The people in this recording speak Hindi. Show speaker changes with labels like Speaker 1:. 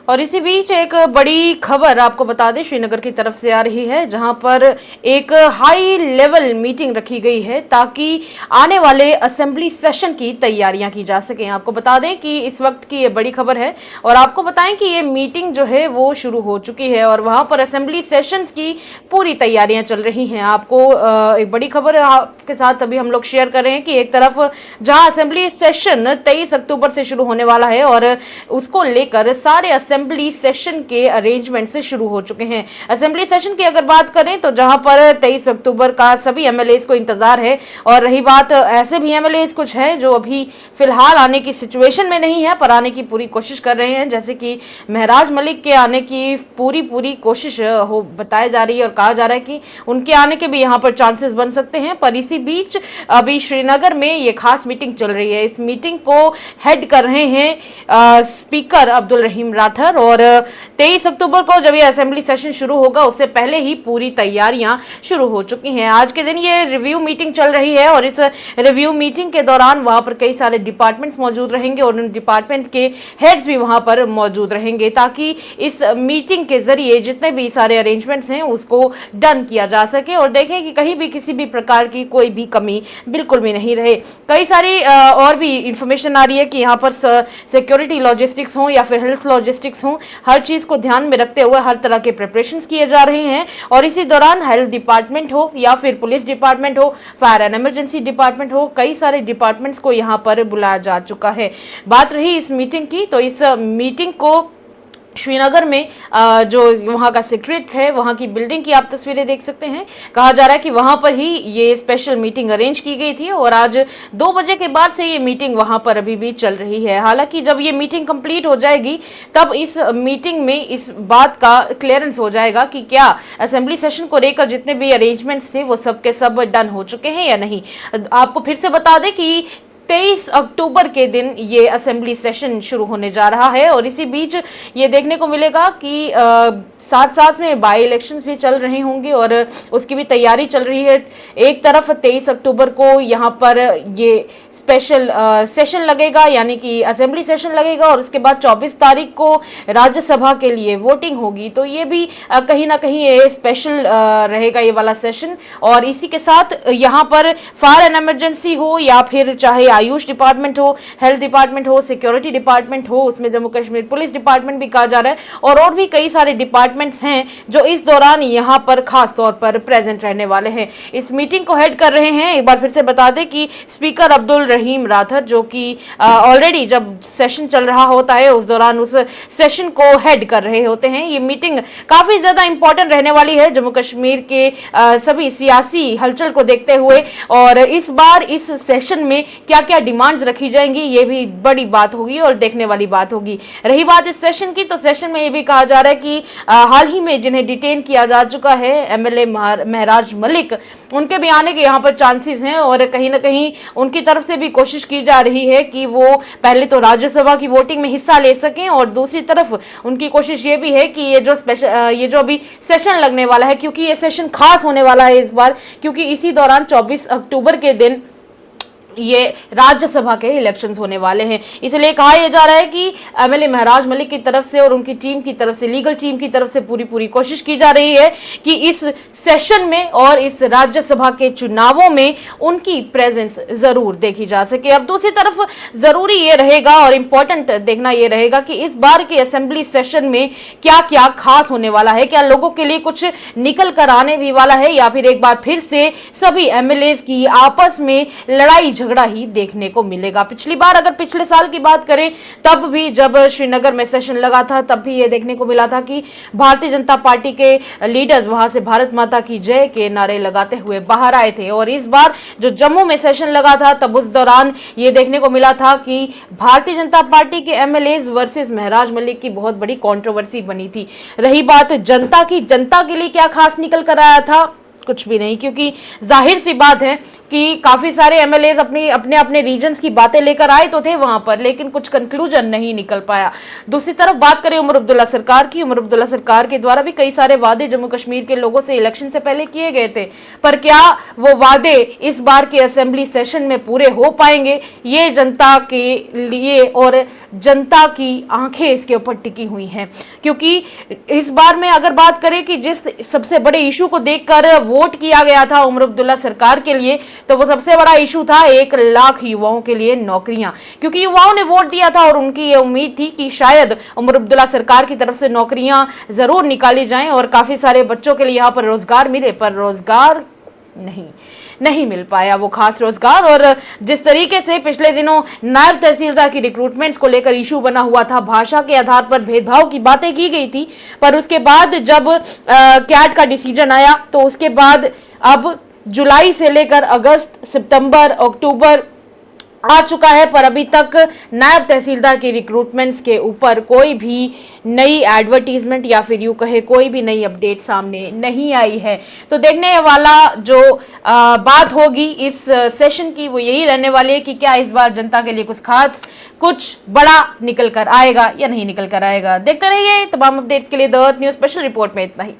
Speaker 1: और इसी बीच एक बड़ी खबर आपको बता दें श्रीनगर की तरफ से आ रही है, जहां पर एक हाई लेवल मीटिंग रखी गई है ताकि आने वाले असेंबली सेशन की तैयारियां की जा सकें। आपको बता दें कि इस वक्त की ये बड़ी खबर है और आपको बताएं कि ये मीटिंग जो है वो शुरू हो चुकी है और वहां पर असेंबली सेशंस की पूरी तैयारियां चल रही हैं। आपको एक बड़ी खबर आपके साथ अभी हम लोग शेयर कर रहे हैं कि एक तरफ जहां असेंबली सेशन 23 अक्टूबर से शुरू होने वाला है और उसको लेकर सारे असेंबली सेशन के अरेंजमेंट से शुरू हो चुके हैं। असेंबली सेशन की अगर बात करें तो जहां पर 23 अक्टूबर का सभी एमएलएस को इंतजार है और रही बात ऐसे भी एमएलएस कुछ हैं जो अभी फिलहाल आने की सिचुएशन में नहीं है पर आने की पूरी कोशिश कर रहे हैं, जैसे कि महराज मलिक के आने की पूरी कोशिश हो बताई जा रही है और कहा जा रहा है कि उनके आने के भी यहाँ पर चांसेस बन सकते हैं। पर इसी बीच अभी श्रीनगर में ये खास मीटिंग चल रही है। इस मीटिंग को हेड कर रहे हैं स्पीकर अब्दुल रहीम राठर और 23 अक्टूबर को जब ये असेंबली सेशन शुरू होगा उससे पहले ही पूरी तैयारियां शुरू हो चुकी हैं। आज के दिन ये रिव्यू मीटिंग चल रही है और इस रिव्यू मीटिंग के दौरान वहां पर कई सारे डिपार्टमेंट्स मौजूद रहेंगे और उन डिपार्टमेंट के हेड्स भी वहां पर मौजूद रहेंगे ताकि इस मीटिंग के जरिए जितने भी सारे अरेंजमेंट्स हैं उसको डन किया जा सके और देखें कि कहीं भी किसी भी प्रकार की कोई भी कमी बिल्कुल भी नहीं रहे। कई सारी और भी इंफॉर्मेशन आ रही है कि यहाँ पर सिक्योरिटी लॉजिस्टिक्स हो या फिर हेल्थ लॉजिस्टिक्स हो, हर चीज को ध्यान में रखते हुए हर तरह के प्रिपरेशंस किए जा रहे हैं और इसी दौरान हेल्थ डिपार्टमेंट हो या फिर पुलिस डिपार्टमेंट हो, फायर एंड इमरजेंसी डिपार्टमेंट हो, कई सारे डिपार्टमेंट्स को यहाँ पर बुलाया जा चुका है। बात रही इस मीटिंग की तो इस मीटिंग को श्रीनगर में जो वहाँ का सेक्रेटरी है वहाँ की बिल्डिंग की आप तस्वीरें देख सकते हैं। कहा जा रहा है कि वहाँ पर ही ये स्पेशल मीटिंग अरेंज की गई थी और आज 2 बजे के बाद से ये मीटिंग वहाँ पर अभी भी चल रही है। हालांकि जब ये मीटिंग कंप्लीट हो जाएगी तब इस मीटिंग में इस बात का क्लियरेंस हो जाएगा कि क्या असेंबली सेशन को लेकर जितने भी अरेंजमेंट्स थे वो सब के सब डन हो चुके हैं या नहीं। आपको फिर से बता दें कि 23 अक्टूबर के दिन ये असेंबली सेशन शुरू होने जा रहा है और इसी बीच ये देखने को मिलेगा कि साथ साथ में बाई इलेक्शंस भी चल रहे होंगे और उसकी भी तैयारी चल रही है। एक तरफ 23 अक्टूबर को यहाँ पर ये स्पेशल सेशन लगेगा यानी कि असेंबली सेशन लगेगा और उसके बाद 24 तारीख को राज्यसभा के लिए वोटिंग होगी, तो ये भी कहीं ना कहीं ये स्पेशल रहेगा ये वाला सेशन। और इसी के साथ यहाँ पर फायर एंड इमरजेंसी हो या फिर चाहे आयुष डिपार्टमेंट हो, हेल्थ डिपार्टमेंट हो, सिक्योरिटी डिपार्टमेंट हो, उसमें जम्मू कश्मीर पुलिस डिपार्टमेंट भी कहा जा रहा है और भी कई सारे डिपार्टमेंट्स हैं जो इस दौरान यहाँ पर खास तौर पर प्रेजेंट रहने वाले हैं। इस मीटिंग को हेड कर रहे हैं, एक बार फिर से बता दें कि स्पीकर अब्दुल रहीम राठर जो कि ऑलरेडी जब सेशन चल रहा होता है उस दौरान उस सेशन को हेड कर रहे होते हैं। ये मीटिंग काफी ज्यादा इंपॉर्टेंट रहने वाली है जम्मू कश्मीर के सभी सियासी हलचल को देखते हुए और इस बार इस सेशन में क्या क्या डिमांड्स रखी जाएंगी ये भी बड़ी बात होगी और देखने वाली बात होगी। रही बात इस सेशन की तो सेशन में ये भी कहा जा रहा है कि हाल ही में जिन्हें डिटेन किया जा चुका है एमएलए महराज मलिक, उनके भी आने के यहाँ पर चांसेस हैं और कहीं ना कहीं उनकी तरफ से भी कोशिश की जा रही है कि वो पहले तो राज्यसभा की वोटिंग में हिस्सा ले सकें और दूसरी तरफ उनकी कोशिश ये भी है कि ये जो अभी सेशन लगने वाला है, क्योंकि ये सेशन खास होने वाला है इस बार, क्योंकि इसी दौरान 24 अक्टूबर के दिन ये राज्यसभा के इलेक्शंस होने वाले हैं। इसलिए कहा यह जा रहा है कि एमएलए महराज मलिक की तरफ से और उनकी टीम की तरफ से, लीगल टीम की तरफ से पूरी कोशिश की जा रही है कि इस सेशन में और इस राज्यसभा के चुनावों में उनकी प्रेजेंस जरूर देखी जा सके। अब दूसरी तरफ जरूरी ये रहेगा और इंपॉर्टेंट देखना यह रहेगा कि इस बार के असेंबली सेशन में क्या क्या खास होने वाला है, क्या लोगों के लिए कुछ निकल कर आने भी वाला है या फिर एक बार फिर से सभी एमएलए की आपस में लड़ाई झगड़ा ही देखने को मिलेगा। पिछली बार अगर पिछले साल की बात करें तब भी जब श्रीनगर में सेशन लगा था तब भी ये देखने को मिला था कि भारतीय जनता पार्टी के लीडर्स वहां से भारत माता की जय के नारे लगाते हुए बाहर आए थे और इस बार जो जम्मू में सेशन लगा था तब उस दौरान ये देखने को मिला था कि भारतीय जनता पार्टी के एमएलए वर्सेस महराज मलिक की बहुत बड़ी कंट्रोवर्सी बनी थी। रही बात जनता की, जनता के लिए क्या खास निकल कर आया था, कुछ भी नहीं, क्योंकि जाहिर सी बात है कि काफी सारे एमएलए अपने अपने रीजन्स की बातें लेकर आए तो थे वहां पर, लेकिन कुछ कंक्लूजन नहीं निकल पाया। दूसरी तरफ बात करें उमर अब्दुल्ला सरकार की, उमर अब्दुल्ला सरकार के द्वारा भी कई सारे वादे जम्मू कश्मीर के लोगों से इलेक्शन से पहले किए गए थे, पर क्या वो वादे इस बार के असेंबली सेशन में पूरे हो पाएंगे, ये जनता के लिए और जनता की आंखें इसके ऊपर टिकी हुई हैं, क्योंकि इस बार में अगर बात करें कि जिस सबसे बड़े इशू को देखकर वोट किया गया था उमर अब्दुल्ला सरकार के लिए, तो वो सबसे बड़ा इशू था 1 लाख युवाओं के लिए नौकरियां, क्योंकि युवाओं ने वोट दिया था और उनकी ये उम्मीद थी कि शायद उमर अब्दुल्ला सरकार की तरफ से नौकरियां जरूर निकाली जाएं और काफी सारे बच्चों के लिए यहाँ पर रोजगार मिले, पर रोजगार नहीं मिल पाया वो खास रोजगार। और जिस तरीके से पिछले दिनों नायब तहसीलदार की रिक्रूटमेंट्स को लेकर इशू बना हुआ था, भाषा के आधार पर भेदभाव की बातें की गई थी, पर उसके बाद जब कैट का डिसीजन आया तो उसके बाद अब जुलाई से लेकर अगस्त, सितंबर, अक्टूबर आ चुका है, पर अभी तक नायब तहसीलदार की रिक्रूटमेंट्स के ऊपर कोई भी नई एडवर्टीजमेंट या फिर यूं कहे कोई भी नई अपडेट सामने नहीं आई है। तो देखने वाला जो बात होगी इस सेशन की वो यही रहने वाली है कि क्या इस बार जनता के लिए कुछ खास, कुछ बड़ा निकल कर आएगा या नहीं निकल कर आएगा। देखते रहिए, तमाम अपडेट्स के लिए the earth news special report में इतना ही।